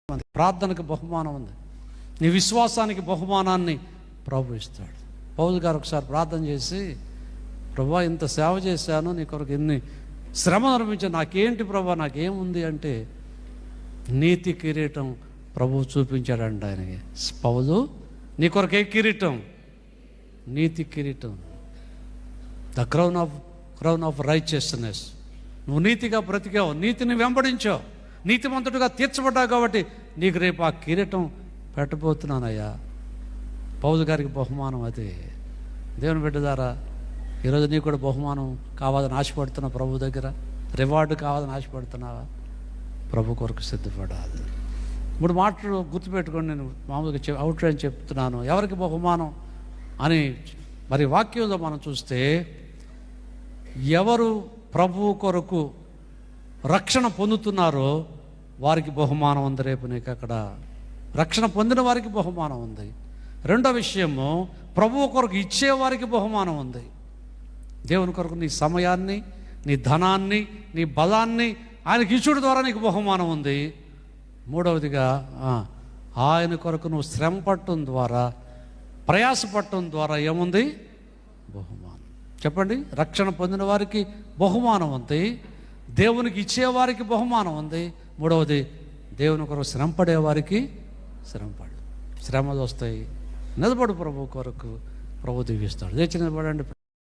ప్రార్థనకు బహుమానం ఉంది. నీ విశ్వాసానికి బహుమానాన్ని ప్రభు ఇస్తాడు. పౌలు గారు ఒకసారి ప్రార్థన చేసి, ప్రభా ఇంత సేవ చేశాను, నీ కొరకు ఎన్ని శ్రమ అనుభవించాను, నాకేంటి ప్రభా, నాకేముంది అంటే నీతి కిరీటం ప్రభు చూపించాడంట ఆయనకి. పౌలు, నీ కొరకు ఏ కిరీటం? నీతి కిరీటం, ద క్రౌన్ ఆఫ్ రైచియస్నెస్. నువ్వు నీతిగా బ్రతికావు, నీతిని వెంబడించావు, నీతిమంతుడిగా తీర్చబడ్డావు, కాబట్టి నీకు రేపు ఆ కిరీటం పెట్టబోతున్నానయ్యా. పౌలు గారికి బహుమానం అది. దేవుని బిడ్డ ద్వారా ఈరోజు నీకు కూడా బహుమానం కావాలని ఆశపడుతున్నా, ప్రభు దగ్గర రివార్డు కావాలని ఆశపడుతున్నావా? ప్రభు కొరకు సిద్ధపడాలి. 3 మాటలు గుర్తుపెట్టుకొని నేను మామూలుగా అవుట్లైన్ చెప్తున్నాను. ఎవరికి బహుమానం అని మరి వాక్యంలో మనం చూస్తే, ఎవరు ప్రభు కొరకు రక్షణ పొందుతున్నారో వారికి బహుమానం ఉంది. రేపు నీకు అక్కడ రక్షణ పొందిన వారికి బహుమానం ఉంది. రెండో విషయము, ప్రభువు కొరకు ఇచ్చేవారికి బహుమానం ఉంది. దేవుని కొరకు నీ సమయాన్ని, నీ ధనాన్ని, నీ బలాన్ని ఆయనకి ఇచ్చుడు ద్వారా నీకు బహుమానం ఉంది. మూడవదిగా, ఆయన కొరకు నువ్వు శ్రమ పట్టడం ద్వారా, ప్రయాసపడటం ద్వారా ఏముంది? బహుమానం. చెప్పండి. రక్షణ పొందిన వారికి బహుమానం ఉంది, దేవునికి ఇచ్చేవారికి బహుమానం ఉంది. మూడవది, దేవుని కొరకు శ్రమ పడేవారికి శ్రమలు వస్తాయి. నిలబడు ప్రభు కొరకు, ప్రభు దీవిస్తాడు. లేచి నిలబడండి.